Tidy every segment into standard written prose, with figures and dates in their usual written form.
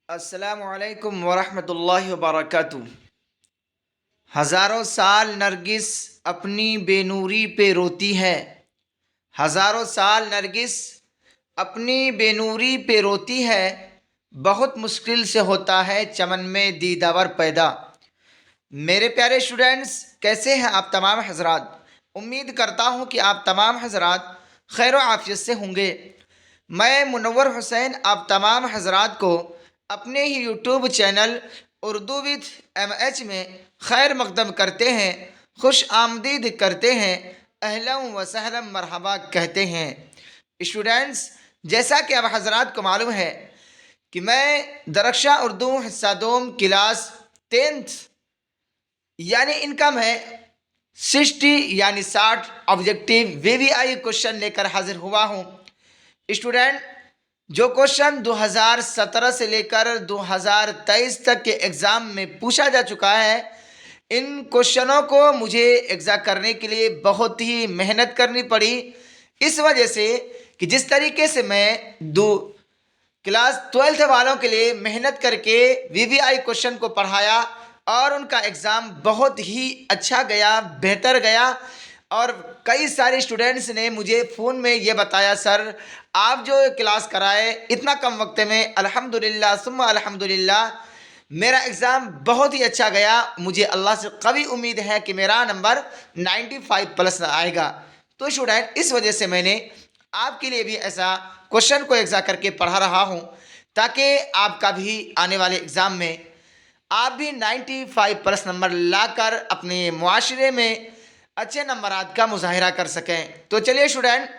अस्सलामुअलैकुम वरहमतुल्लाहि वबरकातुह। हज़ारों साल नरगिस अपनी बेनूरी पे रोती है। हज़ारों साल नरगिस अपनी बेनूरी पे रोती है। बहुत मुश्किल से होता है चमन में दीदावर पैदा। मेरे प्यारे स्टूडेंट्स, कैसे हैं आप तमाम हजरात। उम्मीद करता हूं कि आप तमाम हजरात खैर आफियत से होंगे। मैं मुनव्वर हुसैन आप तमाम हजरात को अपने ही YouTube channel Urdu with MH में खैर मकदम करते हैं, खुश आमदीद करते हैं, अहलन व सहलन मरहबा कहते हैं। स्टूडेंट्स, जैसा कि अब हजरात को मालूम है कि मैं दरक्षा उर्दू हिस्सा दोम क्लास 10th यानी इनकम है 60 यानी 60 ऑब्जेक्टिव VVI क्वेश्चन लेकर हाजिर हुआ हूँ। स्टूडेंट, जो क्वेश्चन 2017 से लेकर 2023 तक के एग्ज़ाम में पूछा जा चुका है, इन क्वेश्चनों को मुझे एग्ज़ाम करने के लिए बहुत ही मेहनत करनी पड़ी। इस वजह से कि जिस तरीके से मैं क्लास 12th वालों के लिए मेहनत करके VVI क्वेश्चन को पढ़ाया और उनका एग्ज़ाम बहुत ही अच्छा गया, बेहतर गया। और कई सारे स्टूडेंट्स ने मुझे फ़ोन में ये बताया, सर आप जो क्लास कराए इतना कम वक्त में, अल्हम्दुलिल्लाह सुम्मा अल्हम्दुलिल्लाह मेरा एग्ज़ाम बहुत ही अच्छा गया। मुझे अल्लाह से कभी उम्मीद है कि मेरा नंबर 95+ आएगा। तो स्टूडेंट, इस वजह से मैंने आपके लिए भी ऐसा क्वेश्चन को एग्ज़ाम करके पढ़ा रहा हूँ ताकि आपका भी आने वाले एग्ज़ाम में आप भी 95+ नंबर लाकर अपने मुआशरे में अच्छे नंबरात का मुजाहिरा कर सकें। तो चलिए स्टूडेंट,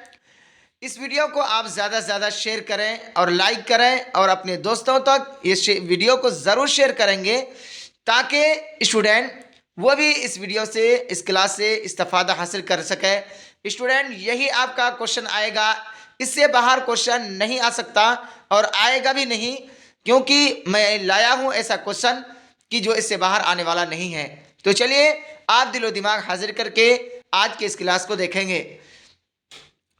इस वीडियो को आप ज़्यादा से ज़्यादा शेयर करें और लाइक करें और अपने दोस्तों तक इस वीडियो को ज़रूर शेयर करेंगे ताकि स्टूडेंट वो भी इस वीडियो से, इस क्लास से इस्तेफादा हासिल कर सके। स्टूडेंट, यही आपका क्वेश्चन आएगा, इससे बाहर क्वेश्चन नहीं आ सकता और आएगा भी नहीं, क्योंकि मैं लाया हूँ ऐसा क्वेश्चन कि जो इससे बाहर आने वाला नहीं है। तो चलिए आप दिलो दिमाग हाजिर करके आज के इस क्लास को देखेंगे।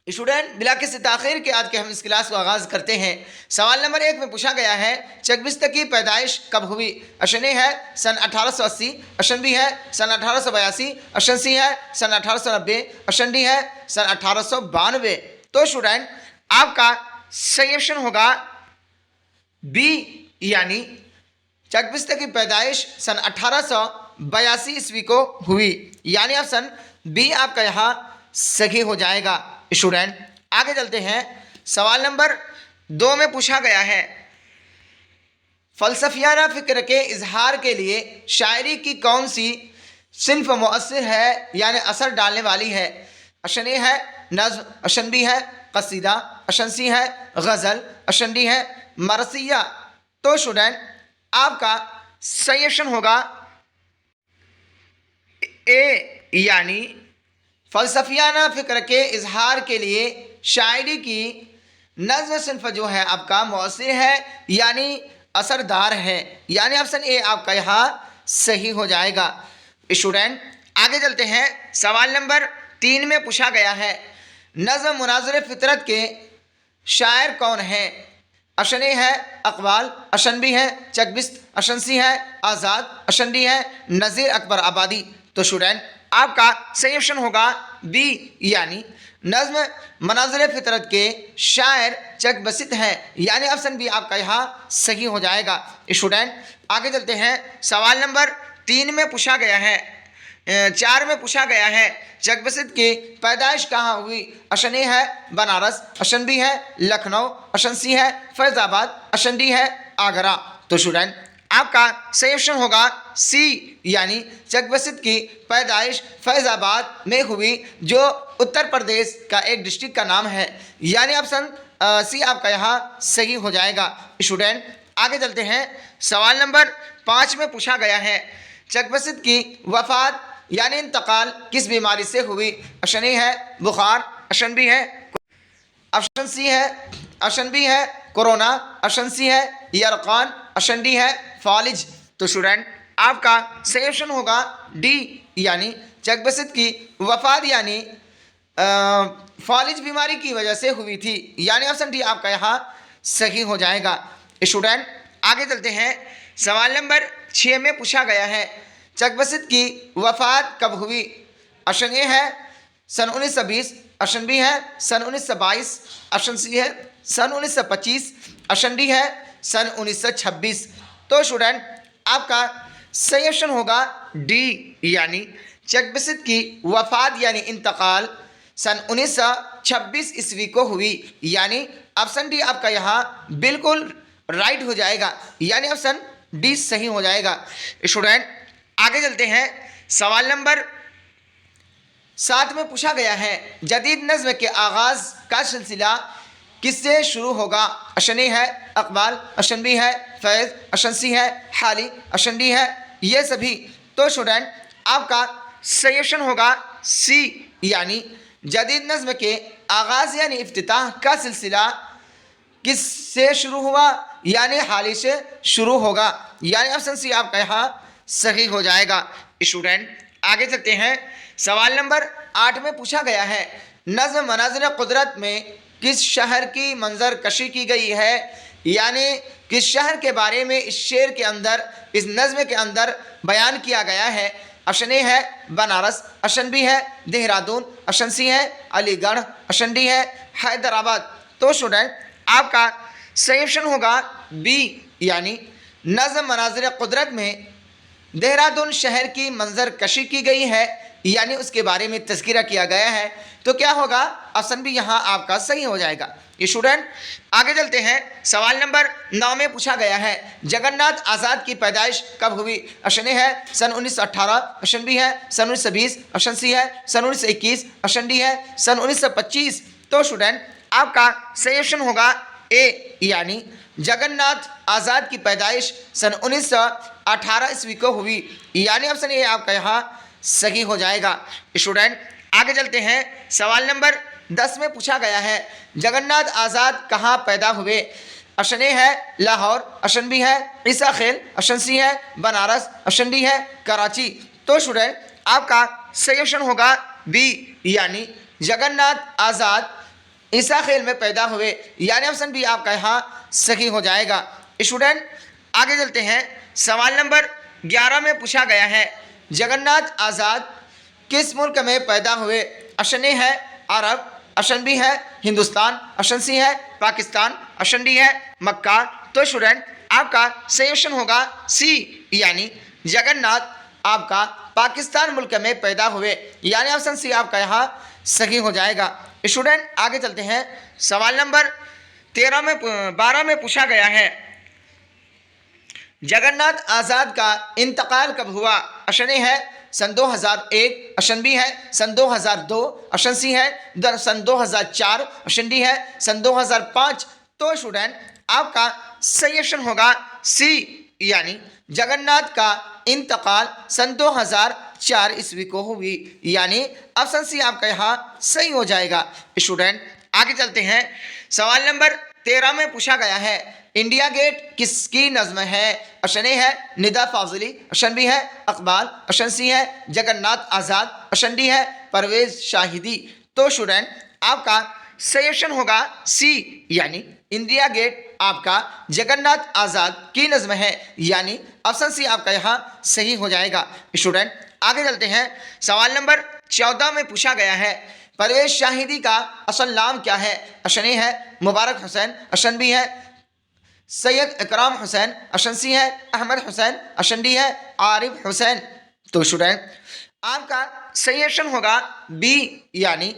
स्टूडेंट, बिला किसी ताखिर के आज के हम इस क्लास को आगाज़ करते हैं। सवाल नंबर 1 में पूछा गया है, चकबिस्त की पैदाइश कब हुई? ऑप्शन ए है सन 1880, ऑप्शन बी है सन 1882, ऑप्शन सी है सन 1890, ऑप्शन डी है सन 1892। तो स्टूडेंट, आपका सही ऑप्शन होगा बी, यानी चकबिस्त की पैदाइश सन 1882 ईस्वी को हुई, यानी ऑप्शन बी आपका यहाँ सही हो जाएगा। स्टूडेंट, आगे चलते हैं। सवाल नंबर 2 में पूछा गया है, फ़लसफ़ियाना फ़िक्र के इजहार के लिए शायरी की कौन सी सिन्फ मुअस्सिर है यानी असर डालने वाली है? ऑप्शन ए है नज़्म, ऑप्शन बी है कसीदा, ऑप्शन सी है गज़ल, ऑप्शन डी है मरसिया। तो स्टूडेंट, आपका सही ऑप्शन होगा ए, यानी फ़लसफ़ियाना फ़िक्र के इजहार के लिए शायरी की नज़्म सिन्फ जो है आपका मुअस्सिर है यानी असरदार है, यानी ऑप्शन ए आपका यहाँ सही हो जाएगा। स्टूडेंट, आगे चलते हैं। सवाल नंबर 3 में पूछा गया है, नज़्म मुनाज़िर फ़ितरत के शायर कौन है? ऑप्शन ए है अक़बाल, ऑप्शन बी है चकबिस्त, ऑप्शन सी है आज़ाद, ऑप्शन डी है नज़ीर अकबर आबादी। तो स्टूडेंट, आपका सही ऑप्शन होगा बी, यानी नज़्म मनाज़िर फ़ितरत के शायर चकबसित हैं, यानी ऑप्शन बी आपका यहाँ सही हो जाएगा। स्टूडेंट, आगे चलते हैं। सवाल नंबर 3 में पूछा गया है, 4 में पूछा गया है, चकबसित की पैदाइश कहाँ हुई? ऑप्शन ए है बनारस, ऑप्शन बी है लखनऊ, ऑप्शन सी है फैज़ाबाद, ऑप्शन डी है आगरा। तो स्टूडेंट, आपका सही ऑप्शन होगा सी, यानी चकबसित की पैदाइश फैज़ाबाद में हुई, जो उत्तर प्रदेश का एक डिस्ट्रिक्ट का नाम है, यानी ऑप्शन सी आपका यहाँ सही हो जाएगा। स्टूडेंट, आगे चलते हैं। सवाल नंबर 5 में पूछा गया है, चकबसित की वफ़ात यानी इंतकाल किस बीमारी से हुई? ऑप्शन ए है बुखार, ऑप्शन बी है, ऑप्शन सी है, ऑप्शन बी है कोरोना, ऑप्शन सी है यरकान, ऑप्शन डी है फालिज। तो स्टूडेंट, आपका सही ऑप्शन होगा डी, यानी चकबसित की वफ़ात यानी फालिज बीमारी की वजह से हुई थी, यानी ऑप्शन डी आपका यहाँ सही हो जाएगा। स्टूडेंट, आगे चलते हैं। सवाल नंबर 6 में पूछा गया है चक बसित की वफात कब हुई। ऑप्शन ए है सन 1920, ऑप्शन बी है सन 1922, ऑप्शन सी है सन 1925, ऑप्शन डी है सन 1926। तो स्टूडेंट आपका सही ऑप्शन होगा डी, यानी चक बसित की वफात यानी इंतकाल सन 1926 ईस्वी को हुई, यानी ऑप्शन डी आपका यहाँ बिल्कुल राइट हो जाएगा, यानी ऑप्शन डी सही हो जाएगा। स्टूडेंट आगे चलते हैं। सवाल नंबर 7 में पूछा गया है जदीद नज़्म के आगाज़ का सिलसिला किससे शुरू होगा। ऑप्शन ए है अकबाल, ऑप्शन बी है फैज़, ऑप्शन सी है हाली, ऑप्शन डी है ये सभी। तो स्टूडेंट आपका सही ऑप्शन होगा सी, यानी जदीद नज़्म के आगाज़ यानी इफ्तिताह का सिलसिला किससे शुरू हुआ, यानी हाली से शुरू होगा, यानी ऑप्शन सी आपका यहाँ सही हो जाएगा। स्टूडेंट आगे चलते हैं। सवाल नंबर 8 में पूछा गया है नज़्म मनाज़िर कुदरत में किस शहर की मंजर कशी की गई है, यानी किस शहर के बारे में इस शेर के अंदर, इस नज़्म के अंदर बयान किया गया है। ऑप्शन ए है बनारस, ऑप्शन बी है देहरादून, ऑप्शन सी है अलीगढ़, ऑप्शन डी है हैदराबाद। तो स्टूडेंट आपका सही ऑप्शन होगा बी, यानी नज़्म मनाज़िर कुदरत में देहरादून शहर की मंजर कशी की गई है, यानी उसके बारे में तज़किरा किया गया है। तो क्या होगा, ऑप्शन बी यहाँ आपका सही हो जाएगा। स्टूडेंट आगे चलते हैं। सवाल नंबर 9 में पूछा गया है जगन्नाथ आज़ाद की पैदाइश कब हुई। ऑप्शन ए है सन 1918, ऑप्शन बी है सन 1920, ऑप्शन सी है सन 1921, ऑप्शन डी है सन 1925। तो स्टूडेंट आपका सही ऑप्शन होगा ए, यानी जगन्नाथ आज़ाद की पैदाइश सन 1918 ईस्वी को हुई, यानी ऑप्शन ए आपका यहाँ सही हो जाएगा। स्टूडेंट आगे चलते हैं। सवाल नंबर 10 में पूछा गया है जगन्नाथ आज़ाद कहाँ पैदा हुए। ऑप्शन ए है लाहौर, ऑप्शन बी है ईसा खेल, ऑप्शन सी है बनारस, ऑप्शन डी है कराची। तो स्टूडेंट आपका सही ऑप्शन होगा बी, यानी जगन्नाथ आज़ाद ईसा खेल में पैदा हुए, यानी ऑप्शन बी आपका यहाँ सही हो जाएगा। स्टूडेंट आगे चलते हैं। सवाल नंबर 11 में पूछा गया है जगन्नाथ आज़ाद किस मुल्क में पैदा हुए। ऑप्शन ए है अरब, ऑप्शन बी है हिंदुस्तान, ऑप्शन सी है पाकिस्तान, ऑप्शन डी है मक्का। तो स्टूडेंट आपका सही ऑप्शन होगा सी, यानी जगन्नाथ आपका पाकिस्तान मुल्क में पैदा हुए, यानी ऑप्शन सी आपका यहाँ सही हो जाएगा। स्टूडेंट आगे चलते हैं। सवाल नंबर 12 में पूछा गया है जगन्नाथ आज़ाद का इंतकाल कब हुआ। ऑप्शन ए है सन 2001, ऑप्शन बी है सन 2002, ऑप्शन सी है सन 2004, ऑप्शन डी है सन 2005। तो स्टूडेंट आपका सही ऑप्शन होगा सी, यानी जगन्नाथ का इंतकाल सन 2004 ईस्वी को हुई, यानी ऑप्शन सी आपका यहाँ सही हो जाएगा। स्टूडेंट आगे चलते हैं। सवाल नंबर 13 में पूछा गया है इंडिया गेट किसकी नज़्म है। ऑप्शन ए है निदा फाजिली, ऑप्शन बी है अकबाल, ऑप्शन सी है जगन्नाथ आज़ाद, ऑप्शन डी है परवेज़ शाहिदी। तो स्टूडेंट आपका सही ऑप्शन होगा सी, यानी इंडिया गेट आपका जगन्नाथ आज़ाद की नज़्म है, यानी ऑप्शन सी आपका यहाँ सही हो जाएगा। स्टूडेंट आगे चलते हैं। सवाल नंबर 14 में पूछा गया है परवेज़ शाहिदी का असल नाम क्या है। ऑप्शन ए है मुबारक हुसैन, ऑप्शन बी है सैयद इकराम हुसैन, ऑप्शन सी है अहमद हुसैन, ऑप्शन डी है आरिफ हुसैन। तो स्टूडेंट आपका सही ऑप्शन होगा बी, यानी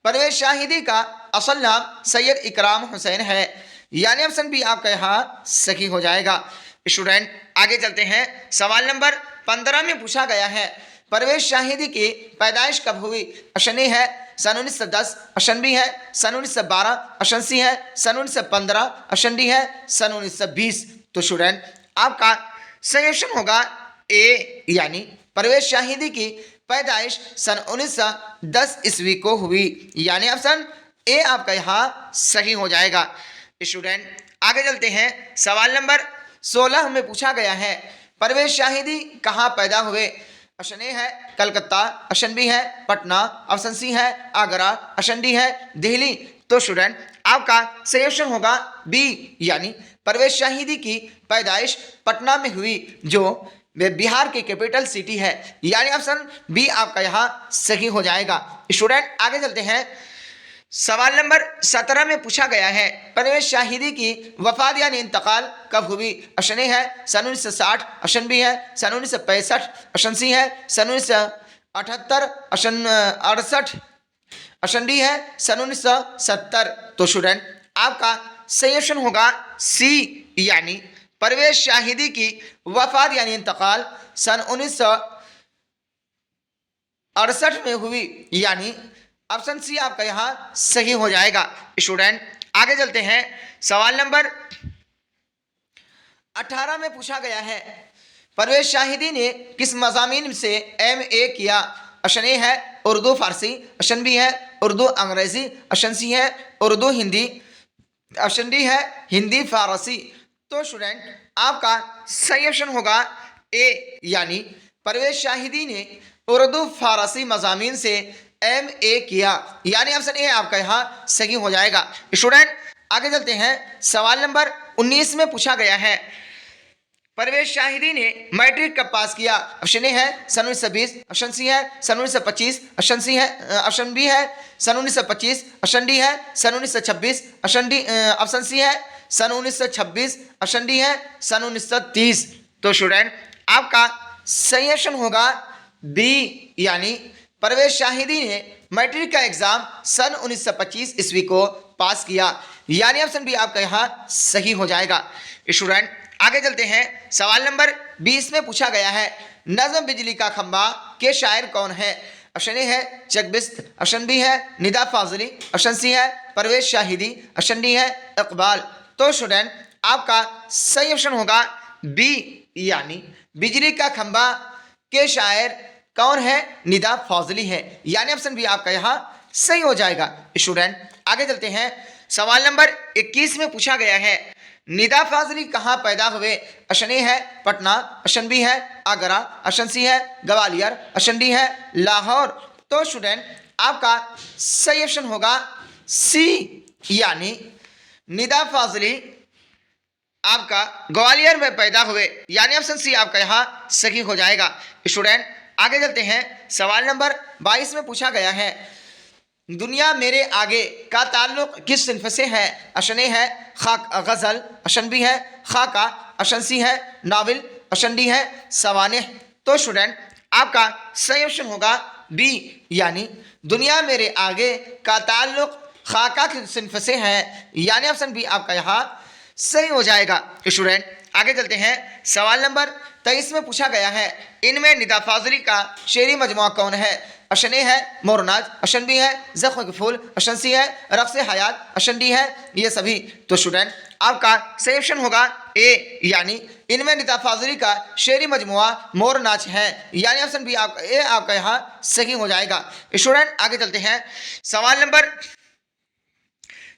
परवेज़ शाहिदी का असल नाम सैयद इकराम हुसैन है, यानी ऑप्शन बी आपका यहाँ सही हो जाएगा। स्टूडेंट आगे चलते हैं। सवाल नंबर 15 में पूछा गया है परवेज़ शाहिदी की पैदाइश कब हुई। ऑप्शन ए है सन 1910, ऑप्शन बी है सन 1912, ऑप्शन सी है सन 1915, ऑप्शन डी है सन 1920। तो स्टूडेंट आपका सही ऑप्शन होगा ए, यानी परवेज़ शाहिदी की पैदाइश सन 1910 ईस्वी को हुई, यानी ऑप्शन ए आपका यहाँ सही हो जाएगा। स्टूडेंट आगे चलते हैं। सवाल नंबर 16 में पूछा गया है परवेज़ शाहिदी कहाँ पैदा हुए। ऑप्शन ए है कलकत्ता, ऑप्शन बी है पटना, ऑप्शन सी है आगरा, ऑप्शन डी है दिल्ली। तो स्टूडेंट आपका सही ऑप्शन होगा बी, यानी परवेज शाहिदी की पैदाइश पटना में हुई, जो बिहार की कैपिटल सिटी है, यानी ऑप्शन बी आपका यहाँ सही हो जाएगा। स्टूडेंट आगे चलते हैं। सवाल नंबर 17 में पूछा गया है, परवेज शाहिदी की वफात यानी इंतकाल कब हुई? ऑप्शन ए है सन 1960, ऑप्शन बी है सन 1965, ऑप्शन सी है सन 1978, ऑप्शन 68, ऑप्शन डी है सन 1970। तो स्टूडेंट आपका सही ऑप्शन होगा सी, यानी परवेज शाहिदी की वफात यानी इंतकाल सन 1968 में हुई, यानी ऑप्शन सी आपका यहाँ सही हो जाएगा। स्टूडेंट आगे चलते हैं। सवाल नंबर 18 में पूछा गया है, परवेज शाहिदी ने किस मज़ामीन से MA किया? ऑप्शन ए है उर्दू फारसी, ऑप्शन बी है उर्दू अंग्रेजी, ऑप्शन सी है उर्दू हिंदी, ऑप्शन डी है हिंदी फारसी। तो स्टूडेंट आपका सही ऑप्शन होगा ए, यानी परवेज शाहिदी ने उर्दू फारसी मज़ामीन से MA किया, यानी ऑप्शन ए आपका यहाँ सही हो जाएगा। स्टूडेंट आगे चलते हैं। सवाल नंबर 19 में पूछा गया है, परवेज शाहिदी ने मैट्रिक कब पास किया? ऑप्शन ए है सन 1920, ऑप्शन सी है सन 1925, ऑप्शन बी है सन 1925, ऑप्शन डी है सन 1926, ऑप्शन सी है सन 1926, ऑप्शन डी है सन 1930। तो स्टूडेंट आपका सही ऑप्शन होगा बी, यानी परवेज शाहिदी ने मैट्रिक का एग्जाम सन 1925 ईस्वी को पास किया, यानी ऑप्शन बी आपका यहाँ सही हो जाएगा। स्टूडेंट आगे चलते हैं। सवाल नंबर 20 में पूछा गया है, नज़म बिजली का खंबा के शायर कौन है? ऑप्शन ए है चकबिस्त, ऑप्शन बी है निदा फाजली, ऑप्शन सी है परवेज शाहिदी, ऑप्शन डी है इकबाल। तो स्टूडेंट आपका सही ऑप्शन होगा बी, यानी बिजली का खंबा के शायर कौन है? निदा फाजली है, यानी ऑप्शन बी आपका यहाँ सही हो जाएगा। स्टूडेंट आगे चलते हैं। सवाल नंबर 21 में पूछा गया है, निदा फाजली कहाँ पैदा हुए? ऑप्शन ए है पटना, ऑप्शन बी है आगरा, ऑप्शन सी है ग्वालियर, ऑप्शन डी है लाहौर। तो स्टूडेंट आपका सही ऑप्शन होगा सी, यानी निदा फाजली आपका ग्वालियर में पैदा हुए, यानी ऑप्शन सी आपका यहाँ सही हो जाएगा। स्टूडेंट आगे चलते हैं। सवाल नंबर 22 में पूछा गया है, दुनिया मेरे आगे का ताल्लुक किस सिन्फ से है? ऑप्शन ए है गज़ल, ऑप्शन बी है खाका, ऑप्शन सी है नावल, ऑप्शन डी है सवानेह। तो स्टूडेंट आपका सही ऑप्शन होगा बी, यानी दुनिया मेरे आगे का ताल्लुक खाका के सिन्फ से है, यानी ऑप्शन बी आपका यहाँ सही हो जाएगा। स्टूडेंट आगे चलते हैं। सवाल नंबर 23 में पूछा गया है, इनमें निदा फाजली का शेरी मजमुआ कौन है? ऑप्शन ए है मोरनाज, ऑप्शन बी है ज़ख्म के फूल, ऑप्शन सी है रक्स हयात, ऑप्शन डी है ये सभी। तो स्टूडेंट आपका सही ऑप्शन होगा ए, यानी इनमें निदा फाजली का शेरी मजमुआ मोरनाज है, यानी ऑप्शन बी आपका ए आपका यहाँ सही हो जाएगा। स्टूडेंट आगे चलते हैं। सवाल नंबर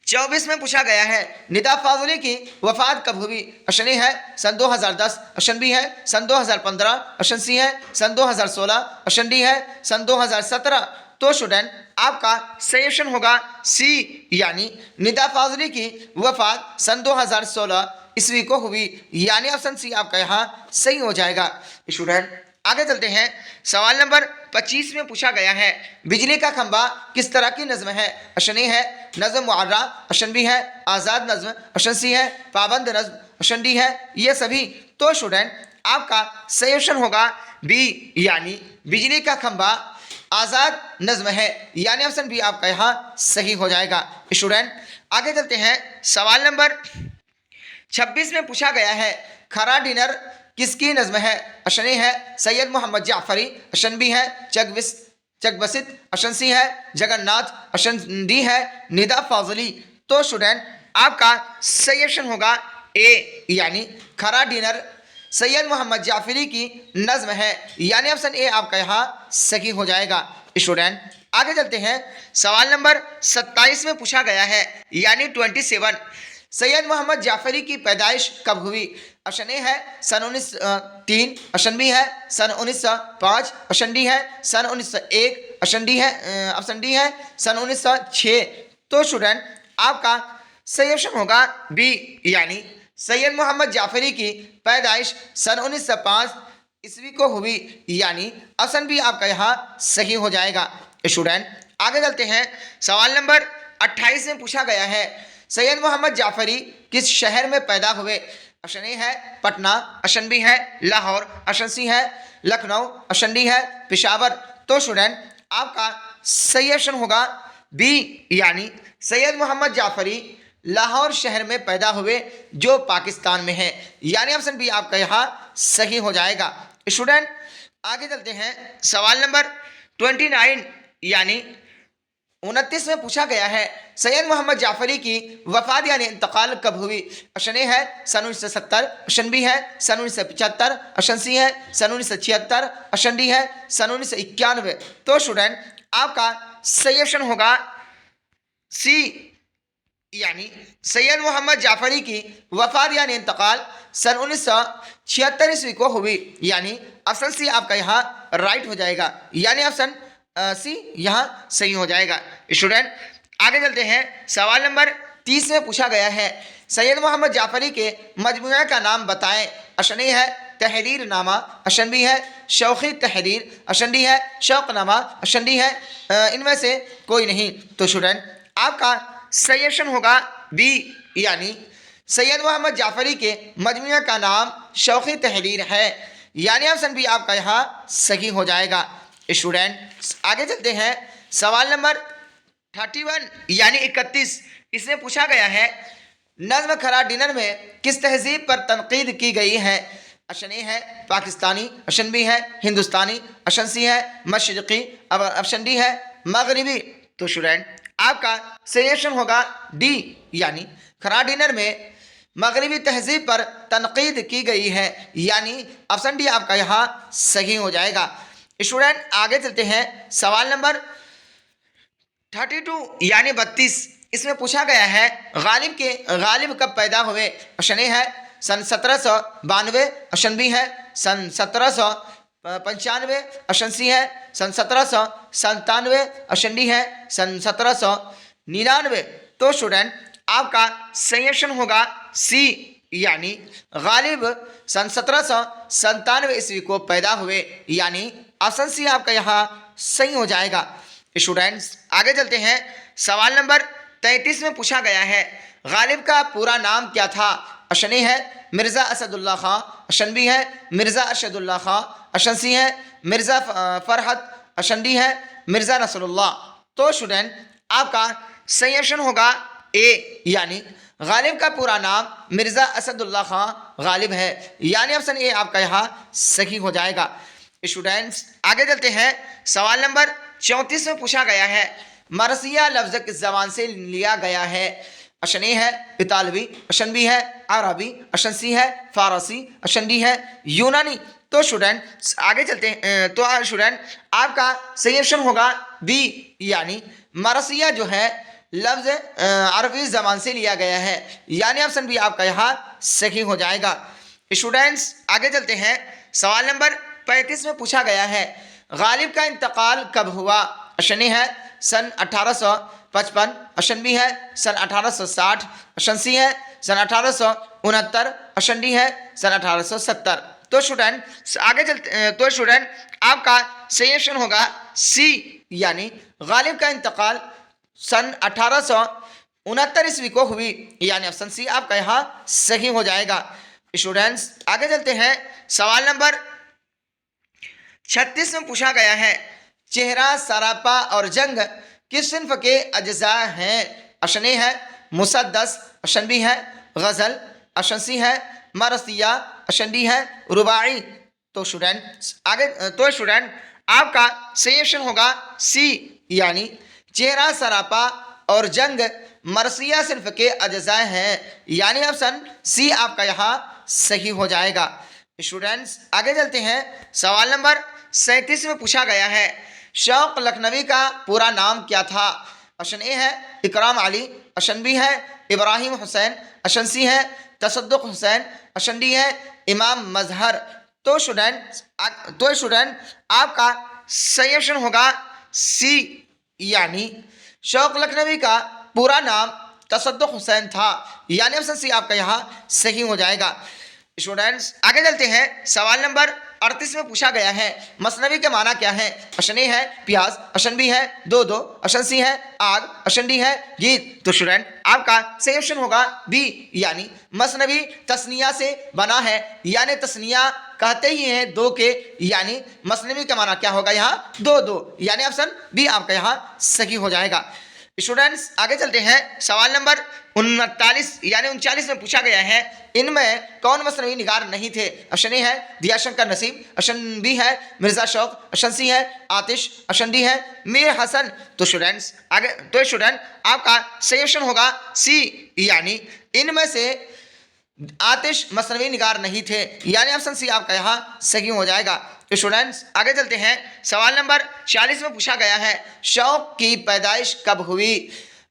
24 में पूछा गया है, निदा फाजली की वफात कब हुई? ऑप्शन ए है सन 2010, ऑप्शन बी है सन 2015, ऑप्शन सी है सन 2016, ऑप्शन डी है सन 2017। तो स्टूडेंट आपका सही ऑप्शन होगा सी, यानी निदा फाजली की वफात सन 2016 ईस्वी को हुई, यानी ऑप्शन सी आपका यहाँ सही हो जाएगा। स्टूडेंट आगे चलते हैं। सवाल नंबर 25 में पूछा गया है, बिजली का खंबा किस तरह की नज़्म है? ऑप्शन ए है नज़्म मुअर्रा, ऑप्शन बी है आज़ाद नज़्म, ऑप्शन सी है पाबंद नज़्म, ऑप्शन डी है ये सभी। तो स्टूडेंट आपका सही ऑप्शन होगा बी, यानी बिजली का खंबा आज़ाद नज़्म है, यानी ऑप्शन बी आपका यहाँ सही हो जाएगा। स्टूडेंट आगे चलते हैं। सवाल नंबर 26 में पूछा गया है, खरा डिनर किसकी नज़्म है? ऑप्शन ए है सैयद मोहम्मद जाफरी, ऑप्शन बी है चकबसित, ऑप्शन सी है जगन्नाथ, ऑप्शन डी है निदा फाजली। तो स्टूडेंट आपका सही ऑप्शन होगा ए, यानी खरा डिनर सैयद मोहम्मद जाफरी की नज़्म है, यानी ऑप्शन ए आपका यहाँ सही हो जाएगा। स्टूडेंट आगे चलते हैं। सवाल नंबर 27 में पूछा गया है, यानी 27, सैयद मोहम्मद जाफरी की पैदाइश कब हुई? ऑप्शन ए है सन 1903, ऑप्शन बी है सन 1905, ऑप्शन डी है सन 1901, ऑप्शन डी है सन 1906। तो स्टूडेंट आपका सही ऑप्शन होगा बी, यानी सैयद मोहम्मद जाफरी की पैदाइश सन 1905 ईस्वी को हुई, यानी ऑप्शन बी आपका यहाँ सही हो जाएगा। स्टूडेंट आगे चलते हैं, सवाल नंबर 28 में पूछा गया है सैयद मोहम्मद जाफरी किस शहर में पैदा हुए। ऑप्शन ए है पटना, ऑप्शन बी है लाहौर, ऑप्शन सी है लखनऊ, ऑप्शन डी है पेशावर। तो स्टूडेंट आपका सही ऑप्शन होगा बी, यानी सैयद मोहम्मद जाफरी लाहौर शहर में पैदा हुए जो पाकिस्तान में है, यानी ऑप्शन बी आपका यहाँ सही हो जाएगा। स्टूडेंट आगे चलते हैं, सवाल नंबर 29 यानी 29 में पूछा गया है सैयद मोहम्मद जाफरी की वफात यानी इंतकाल कब हुई। ऑप्शन ए है सन 1970, ऑप्शन बी है सन 1975, ऑप्शन सी है सन 1976, ऑप्शन डी है सन 1991। तो स्टूडेंट आपका सही ऑप्शन होगा सी, यानी सैयद मोहम्मद जाफरी की वफात यानी इंतकाल सन 1976 ईस्वी को हुई, यानी ऑप्शन सी आपका यहाँ राइट हो जाएगा, यानी ऑप्शन सी यहाँ सही हो जाएगा। स्टूडेंट आगे चलते हैं, सवाल नंबर 30 में पूछा गया है सैयद मोहम्मद जाफरी के मजमूआ का नाम बताएं। ऑप्शन ए है तहरीर नामा, ऑप्शन बी है शौक़ी तहरीर, ऑप्शन डी है शौक़ नामा, ऑप्शन डी है इनमें से कोई नहीं। तो स्टूडेंट आपका सही ऑप्शन होगा बी, यानी सैयद मोहम्मद जाफरी के मजमूआ का नाम शौक़ी तहरीर है, यानी ऑप्शन बी आपका यहाँ सही हो जाएगा। स्टूडेंट आगे चलते हैं, सवाल नंबर 31 यानी 31, इसमें पूछा गया है नज़्म खरा डिनर में किस तहजीब पर तनकीद की गई है। ऑप्शन ए है पाकिस्तानी, ऑप्शन बी है हिंदुस्तानी, ऑप्शन सी है मशरिकी, और ऑप्शन डी है मगरिबी। तो स्टूडेंट आपका सही ऑप्शन होगा डी, यानी खरा डिनर में मगरिबी तहजीब पर तनकीद की गई है, यानी ऑप्शन डी आपका यहाँ सही हो जाएगा। स्टूडेंट आगे चलते हैं, सवाल नंबर 32 यानी 32, इसमें पूछा गया है गालिब कब पैदा हुए। ऑप्शन ए है सन 1792, ऑप्शन बी है सन 1795, ऑप्शन सी है सन 1797, ऑप्शन डी है सन 1799। तो स्टूडेंट आपका सही ऑप्शन होगा सी, यानी गालिब सन 1797 ईस्वी को पैदा हुए, यानी ऑप्शन सी आपका यहाँ सही हो जाएगा। स्टूडेंट्स आगे चलते हैं, सवाल नंबर 33 में पूछा गया है गालिब का पूरा नाम क्या था। ऑप्शन ए है मिर्ज़ा असदुल्ला खां, ऑप्शन बी है मिर्ज़ा अरशदुल्ला खां, ऑप्शन सी है मिर्ज़ा फरहत, ऑप्शन डी है मिर्ज़ा नसरुल्लाह। तो स्टूडेंट आपका सही ऑप्शन होगा ए, यानी गालिब का पूरा नाम मिर्ज़ा असदुल्ला खां गालिब है, यानी ऑप्शन ए आपका यहाँ सही हो जाएगा। स्टूडेंट्स आगे चलते हैं, सवाल नंबर 34 में पूछा गया है मरसिया लफ्ज़ किस ज़बान से लिया गया है। ऑप्शन ए है इतालवी, ऑप्शन बी है अरबी, ऑप्शन सी है फ़ारसी, ऑप्शन डी है यूनानी। तो स्टूडेंट आगे चलते हैं, तो स्टूडेंट आपका सही ऑप्शन होगा बी, यानी मरसिया जो है लफ्ज़ अरबी ज़बान से लिया गया है, यानी ऑप्शन बी आपका यहाँ सही हो जाएगा। स्टूडेंट्स आगे चलते हैं, सवाल नंबर 35 में पूछा गया है गालिब का इंतकाल कब हुआ। ऑप्शन ए है सन 1855, ऑप्शन बी है सन 1860, ऑप्शन सी है सन 1869, ऑप्शन डी है सन 1870। तो स्टूडेंट आगे चलते, तो स्टूडेंट आपका सही ऑप्शन होगा सी, यानी गालिब का इंतकाल सन 1869 ईस्वी को हुई, यानी ऑप्शन सी आपका यहाँ सही हो जाएगा। स्टूडेंट्स आगे चलते हैं, सवाल नंबर 36 में पूछा गया है चेहरा सरापा और जंग किस सिन्फ के अज्जा हैं। ऑप्शन ए है मुसद्दस, ऑप्शन बी है गज़ल, ऑप्शन सी है मरसिया, ऑप्शन डी है रुबाई। तो स्टूडेंट आपका सही ऑप्शन होगा सी, यानी चेहरा सरापा और जंग मरसिया सिन्फ के अज्जा हैं, यानी ऑप्शन सी आपका यहाँ सही हो जाएगा। स्टूडेंट्स आगे चलते हैं, सवाल नंबर 37 में पूछा गया है शौक़ लखनवी का पूरा नाम क्या था। ऑप्शन ए है इकराम अली, ऑप्शन बी है इब्राहिम हुसैन, ऑप्शन सी है तसद्दुक़ हुसैन, ऑप्शन डी है इमाम मजहर। तो स्टूडेंट आपका सही ऑप्शन होगा सी, यानी शौक़ लखनवी का पूरा नाम तसद्दुक़ हुसैन था, यानी ऑप्शन सी आपका यहाँ सही हो जाएगा। स्टूडेंट्स आगे चलते हैं, सवाल नंबर 38 में पूछा गया है मसनवी के माना क्या है। ऑप्शन ए है प्याज, ऑप्शन बी है दो, ऑप्शन सी है आग, ऑप्शन डी है गीत। तो स्टूडेंट आपका सही ऑप्शन होगा बी, यानी मसनवी तस्निया से बना है, यानी तस्निया कहते ही हैं दो के, यानी मसनवी का माना क्या होगा यहाँ दो, यानी ऑप्शन बी आपका यहाँ सही हो जाएगा। स्टूडेंट्स आगे चलते हैं, सवाल नंबर 39 यानी 39 में पूछा गया है इनमें कौन मसनवी निगार नहीं थे। ऑप्शन ए है दियाशंकर नसीम, ऑप्शन बी है मिर्जा शौक, ऑप्शन सी है आतिश, ऑप्शन डी है मीर हसन। तो स्टूडेंट्स आगे तो स्टूडेंट आपका सही ऑप्शन होगा सी, यानी इनमें से आतिश मसनवी निगार नहीं थे, यानी ऑप्शन सी आपका यहाँ सही हो जाएगा। तो स्टूडेंट्स आगे चलते हैं, सवाल नंबर 40 में पूछा गया है शौक की पैदाइश कब हुई।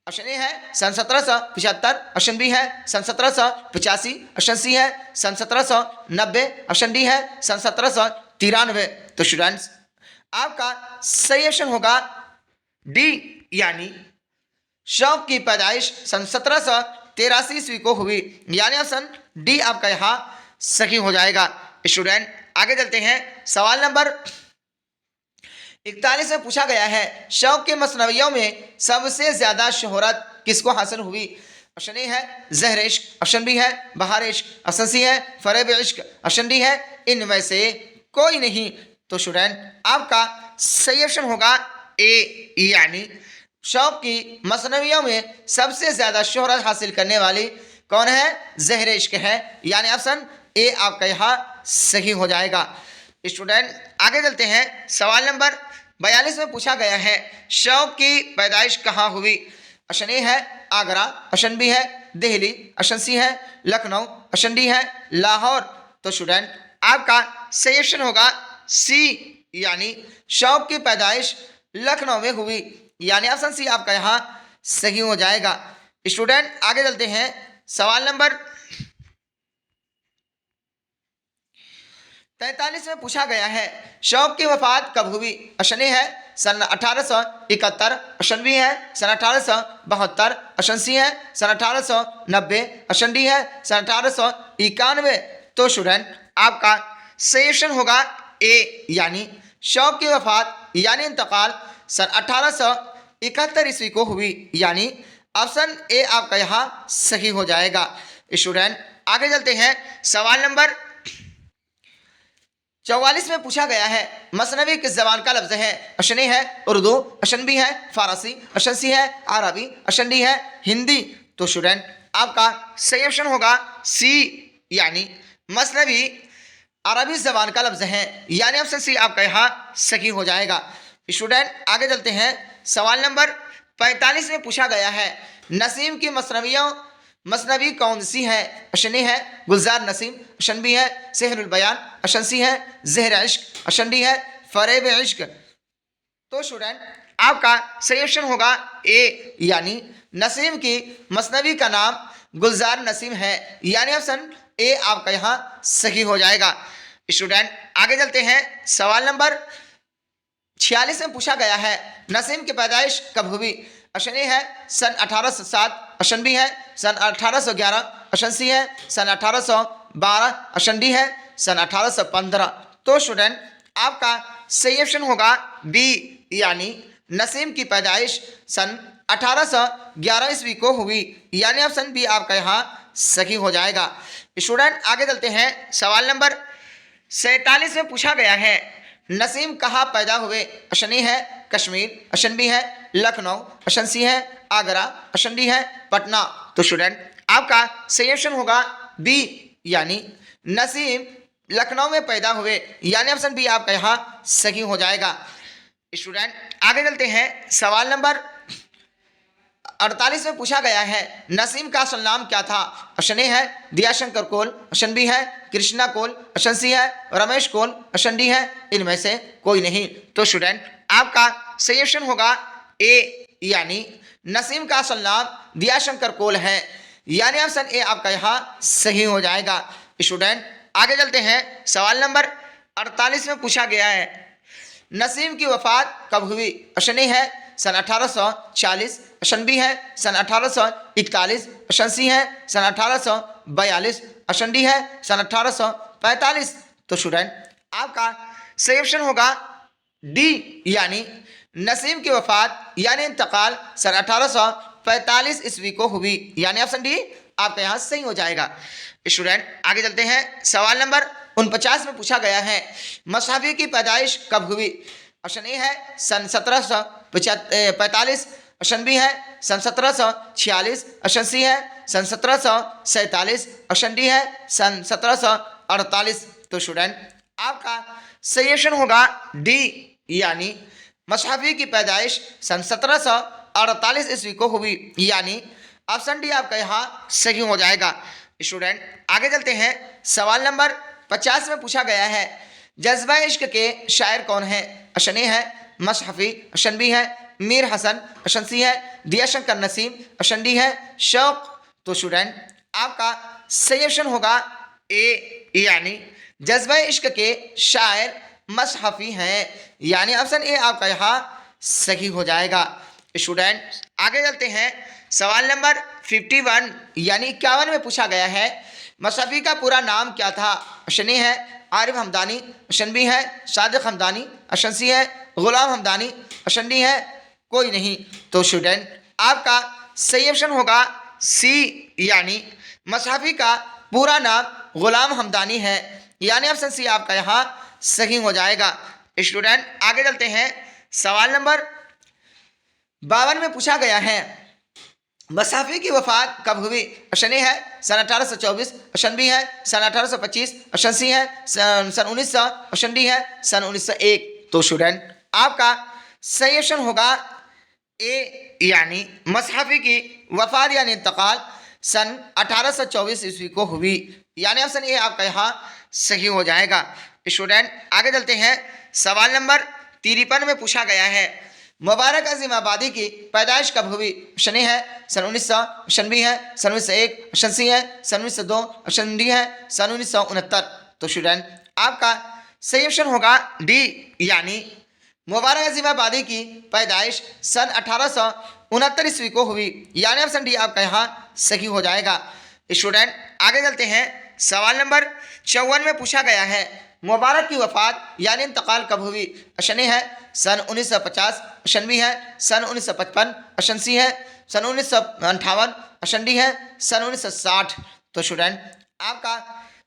ऑप्शन ए है सन 1775, ऑप्शन बी है सन 1785, ऑप्शन सी है सन 1790, ऑप्शन डी है सन 1793। तो स्टूडेंट्स आपका सही ऑप्शन होगा डी, यानी शौक की पैदाइश सन 1783 ईस्वी को हुई, यानी ऑप्शन डी आपका यहाँ सही हो जाएगा। स्टूडेंट आगे चलते हैं, सवाल नंबर 41 में पूछा गया है शौक के मसनवियों में सबसे ज्यादा शोहरत किसको हासिल हुई। ऑप्शन ए है ज़हर इश्क, ऑप्शन बी है बहार इश्क, ऑप्शन सी है फरेब इश्क, ऑप्शन डी है इनमें से कोई नहीं। तो स्टूडेंट आपका सही ऑप्शन होगा ए, यानी शौक की मसनवियों में सबसे ज्यादा शोहरत हासिल करने वाली कौन है, ज़हर इश्क है, यानी ऑप्शन ए आपका यहाँ सही हो जाएगा। स्टूडेंट आगे चलते हैं, सवाल नंबर 42 में पूछा गया है शौक की पैदाइश कहाँ हुई। ऑप्शन ए है आगरा, ऑप्शन बी है दिल्ली, ऑप्शन सी है लखनऊ, ऑप्शन डी है लाहौर। तो स्टूडेंट आपका सही ऑप्शन होगा सी, यानी शौक की पैदाइश लखनऊ में हुई, यानी ऑप्शन सी आपका यहाँ सही हो जाएगा। स्टूडेंट आगे चलते हैं, सवाल नंबर 43 में पूछा गया है शौक की वफात कब हुई। ऑप्शन ए है सन 1871, ऑप्शन बी है सन 1872, ऑप्शन सी है सन 1890, ऑप्शन डी है सन 1891। तो स्टूडेंट आपका सही ऑप्शन होगा ए, यानी शौक की वफात यानी इंतकाल सन 1871 ईस्वी को हुई, यानी ऑप्शन ए आपका यहाँ सही हो जाएगा। स्टूडेंट आगे चलते हैं, सवाल नंबर 44 में पूछा गया है मसनवी किस जबान का लफ्ज है। ऑप्शन ए है उर्दू, ऑप्शन बी है फारसी, ऑप्शन सी है अरबी, ऑप्शन डी है हिंदी। तो स्टूडेंट आपका सही ऑप्शन होगा सी, यानी मसनवी अरबी जबान का लफ्ज है, यानी ऑप्शन सी आपका यहाँ सही हो जाएगा। स्टूडेंट आगे चलते हैं, सवाल नंबर 45 में पूछा गया है नसीम की मसनवी कौन सी है। ऑप्शन ए है गुलजार नसीम, ऑप्शन बी है सेहरुल बयान, ऑप्शन सी है ज़हर इश्क, ऑप्शन डी है फरेब इश्क। तो स्टूडेंट आपका सही ऑप्शन होगा ए, यानी नसीम की मसनवी का नाम गुलजार नसीम है, यानी ऑप्शन ए आपका यहाँ सही हो जाएगा। स्टूडेंट आगे चलते हैं, सवाल नंबर 46 में पूछा गया है नसीम की पैदाइश कब हुई। ऑप्शन ए है सन 1807, ऑप्शन बी है सन 1811, ऑप्शन सी है सन 1812, ऑप्शन डी है सन 1815। तो स्टूडेंट आपका सही ऑप्शन होगा बी, यानी नसीम की पैदाइश सन 1811 ईस्वी को हुई, यानी ऑप्शन बी आपका यहाँ सही हो जाएगा। स्टूडेंट आगे चलते हैं, सवाल नंबर 47 में पूछा गया है नसीम कहाँ पैदा हुए। ऑप्शन ए है कश्मीर, ऑप्शन बी है लखनऊ, ऑप्शन सी है आगरा, ऑप्शन डी है पटना। तो स्टूडेंट आपका सही ऑप्शन होगा बी, यानी नसीम लखनऊ में पैदा हुए, यानी ऑप्शन बी आपका यहाँ सही हो जाएगा। स्टूडेंट आगे चलते हैं, सवाल नंबर 48 में पूछा गया है नसीम का असल नाम क्या था। ऑप्शन ए है दियाशंकर कोल, ऑप्शन बी है कृष्णा कोल, ऑप्शन सी है रमेश कोल, ऑप्शन डी है इनमें से कोई नहीं। तो स्टूडेंट आपका सही ऑप्शन होगा ए, यानी नसीम का असल नाम दियाशंकर कोल है, यानी ऑप्शन ए आपका यहाँ सही हो जाएगा। स्टूडेंट आगे चलते हैं, सवाल नंबर 48 में पूछा गया है नसीम की वफात कब हुई। ऑप्शन ए है सन 1840, ऑप्शन बी है सन 1841, ऑप्शन सी है सन 1842, ऑप्शन डी है सन 1845। तो स्टूडेंट आपका सही ऑप्शन होगा डी, यानी नसीम की वफात यानी इंतकाल सन 1845 ईस्वी को हुई, यानी ऑप्शन डी आपका यहाँ सही हो जाएगा। स्टूडेंट आगे चलते हैं, सवाल नंबर 49 में पूछा गया है मसहफ़ी की पैदाइश कब हुई। ऑप्शन ए है सन 1745, ऑप्शन बी है सन 1746, ऑप्शन सी है सन 1747, ऑप्शन डी है सन 1748। तो स्टूडेंट आपका सही ऑप्शन होगा डी, यानी मसहफ़ी की पैदाइश सन 1748 ईस्वी को हुई, यानी ऑप्शन डी आपका यहाँ सही हो जाएगा। स्टूडेंट आगे चलते हैं, सवाल नंबर 50 में पूछा गया है जज्बा इश्क के शायर कौन है। ऑप्शन ए है मसहफ़ी, ऑप्शन बी है मीर हसन, ऑप्शन सी है दिया शंकर नसीम, ऑप्शन डी है शौक। तो स्टूडेंट आपका सही ऑप्शन होगा ए, यानी जज्बा इश्क के शायर मसहफ़ी हैं, यानी ऑप्शन ए आपका यहाँ सही हो जाएगा। स्टूडेंट आगे चलते हैं, सवाल नंबर 51 यानी 51 में पूछा गया है मसहफ़ी का पूरा नाम क्या था। ऑप्शन ए है आरिफ हमदानी, ऑप्शन बी है सादिक हमदानी, ऑप्शन सी है गुलाम हमदानी, ऑप्शन डी है कोई नहीं। तो स्टूडेंट आपका सही ऑप्शन होगा सी, यानी मसहफ़ी का पूरा नाम गुलाम हमदानी है, यानी ऑप्शन सी आपका यहाँ सही हो जाएगा। स्टूडेंट आगे चलते हैं, सवाल नंबर 52 में पूछा गया है मसहफ़ी की वफ़ात कब हुई। ऑप्शन ए है सन 1824, ऑप्शन बी है सन 1825, ऑप्शन सी है सन 1900, ऑप्शन डी है सन 1901। तो स्टूडेंट आपका सही ऑप्शन होगा ए, यानी मसहफ़ी की वफ़ात यानी इंतकाल सन 1824 ईस्वी को हुई, यानी ऑप्शन ए आपका यहाँ सही हो जाएगा। स्टूडेंट आगे चलते हैं, सवाल नंबर 53 में पूछा गया है मुबारक अज़ीम आबादी की पैदाइश कब हुई। ऑप्शन ए है सन 1900, ऑप्शन बी है सन 1901, ऑप्शन सी है सन 1902, ऑप्शन डी है सन 1969। तो स्टूडेंट आपका सही ऑप्शन होगा डी, यानी मुबारक अज़ीम आबादी की पैदाइश सन 1869 ईस्वी को हुई, यानी ऑप्शन डी आपका यहाँ सही हो जाएगा। स्टूडेंट आगे चलते हैं, सवाल नंबर 54 में पूछा गया है मुबारक की वफ़ात यानी इंतकाल कब हुई। ऑप्शन ए है सन 1950, ऑप्शन बी है सन 1955, ऑप्शन सी है सन 1958, ऑप्शन डी है सन 1960। तो स्टूडेंट आपका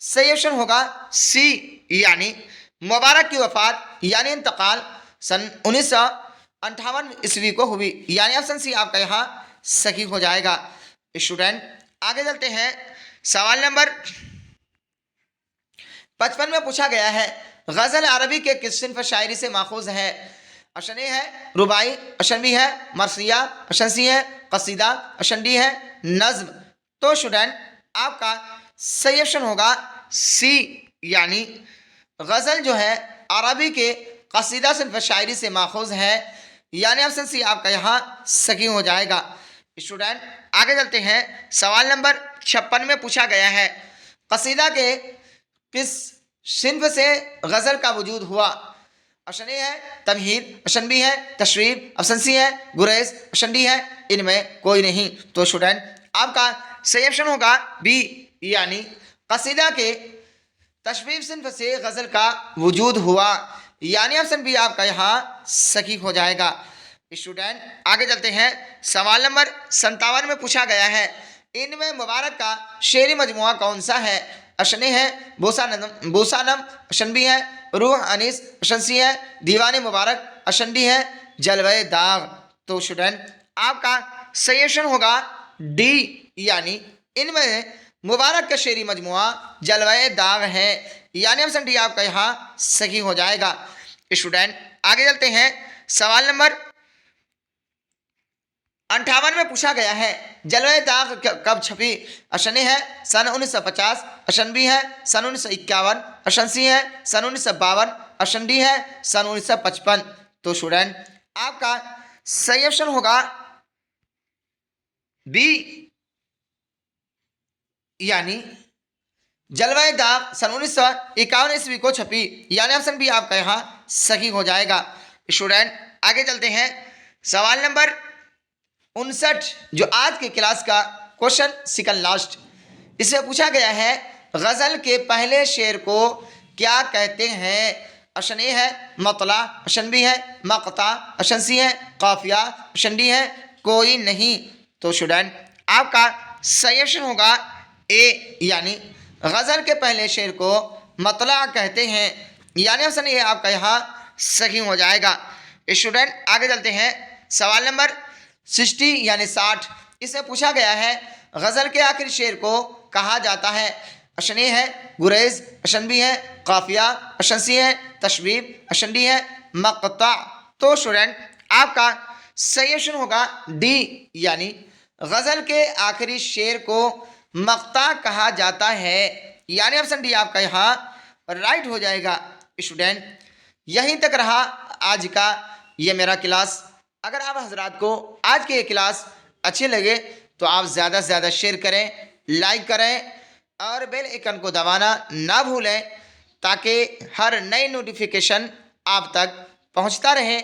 सही ऑप्शन होगा सी, यानी मुबारक की वफ़ात यानी इंतकाल सन 1958 ईस्वी को हुई, यानी ऑप्शन सी आपका यहाँ सही हो जाएगा। स्टूडेंट आगे चलते हैं, सवाल नंबर 55 में पूछा गया है गज़ल अरबी के किस सिन्फ़ शायरी से माखूज़ है। ऑप्शन ए है रुबाई, ऑप्शन बी है मरसिया, ऑप्शन सी है कसीदा, ऑप्शन डी है नज़्म। तो स्टूडेंट आपका सही ऑप्शन होगा सी, यानी गज़ल जो है अरबी के कसीदा सिन्फ़ शायरी से माखूज़ है, यानी ऑप्शन सी आपका यहाँ सही हो जाएगा। स्टूडेंट आगे चलते हैं, सवाल नंबर 56 में पूछा गया है कसीदा के किस सिन्फ़ से गज़ल का वजूद हुआ। ऑप्शन ए है तमहीद, ऑप्शन बी है तशरीफ, ऑप्शन सी है गुरेज, ऑप्शन डी है इनमें कोई नहीं। तो स्टूडेंट आपका सही ऑप्शन होगा बी, यानी कसीदा के तशरीफ सिन्फ़ से गज़ल का वजूद हुआ, यानी ऑप्शन बी आपका यहाँ सही हो जाएगा। स्टूडेंट आगे चलते हैं, सवाल नंबर 57 में पूछा गया है इनमें मुबारक का शेरी मजमुआ कौन सा है। ऑप्शन ए है बोसानम, ऑप्शन बी है रूह अनीस, ऑप्शन सी है दीवाने मुबारक, ऑप्शन डी है जलवे दाग। तो स्टूडेंट आपका सही ऑप्शन होगा डी, यानी इनमें मुबारक का शेरी मजमुआ जलवे दाग है, यानी ऑप्शन डी आपका यहाँ सही हो जाएगा। स्टूडेंट आगे चलते हैं, सवाल नंबर 58 में पूछा गया है जलवे दाग कब छपी। ऑप्शन ए है सन 1950, ऑप्शन बी है सन 1951, ऑप्शन सी है सन 1952, ऑप्शन डी है सन 1955। तो स्टूडेंट आपका सही ऑप्शन होगा बी, यानी जलवे दाग सन 1951 ईस्वी को छपी, यानी ऑप्शन बी आपका यहाँ सही हो जाएगा। स्टूडेंट आगे चलते हैं, सवाल नंबर 59 जो आज के क्लास का क्वेश्चन सेकंड लास्ट, इसे पूछा गया है गजल के पहले शेर को क्या कहते हैं। ऑप्शन ए है मतला, ऑप्शन बी है मकता, ऑप्शन सी है काफिया, ऑप्शन डी है कोई नहीं। तो स्टूडेंट आपका सजेशन होगा ए, यानी गजल के पहले शेर को मतला कहते हैं, यानी ऑप्शन ए आपका यहाँ सही हो जाएगा। स्टूडेंट आगे चलते हैं। सवाल नंबर 60 यानी 60, इसे पूछा गया है गजल के आखिरी शेर को कहा जाता है। ऑप्शन ए है गुरेज, ऑप्शन बी है काफिया, ऑप्शन सी है तशबीब, ऑप्शन डी है मकता। तो स्टूडेंट आपका सजेशन होगा डी, यानी गजल के आखिरी शेर को मकता कहा जाता है, यानी ऑप्शन डी आपका यहाँ राइट हो जाएगा। स्टूडेंट यहीं तक रहा आज का ये मेरा क्लास। अगर आप हजरात को आज के ये क्लास अच्छे लगे तो आप ज़्यादा से ज़्यादा शेयर करें, लाइक करें और बेल आइकन को दबाना ना भूलें, ताकि हर नई नोटिफिकेशन आप तक पहुंचता रहे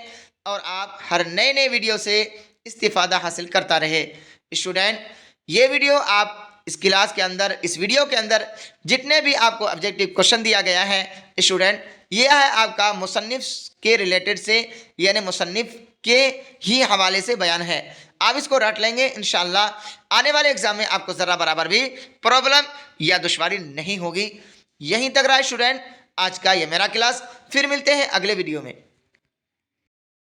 और आप हर नए नए वीडियो से इस्तिफ़ादा हासिल करता रहे। स्टूडेंट ये वीडियो आप इस क्लास के अंदर, इस वीडियो के अंदर जितने भी आपको ऑब्जेक्टिव क्वेश्चन दिया गया है स्टूडेंट, ये है आपका मुसन्निफ के रिलेटेड से, यानी मुसन्निफ के ही हवाले से बयान है। आप इसको रट लेंगे इंशाल्लाह आने वाले एग्जाम में आपको ज़रा बराबर भी प्रॉब्लम या दुश्वारी नहीं होगी। यहीं तक रहा स्टूडेंट आज का ये मेरा क्लास, फिर मिलते हैं अगले वीडियो में।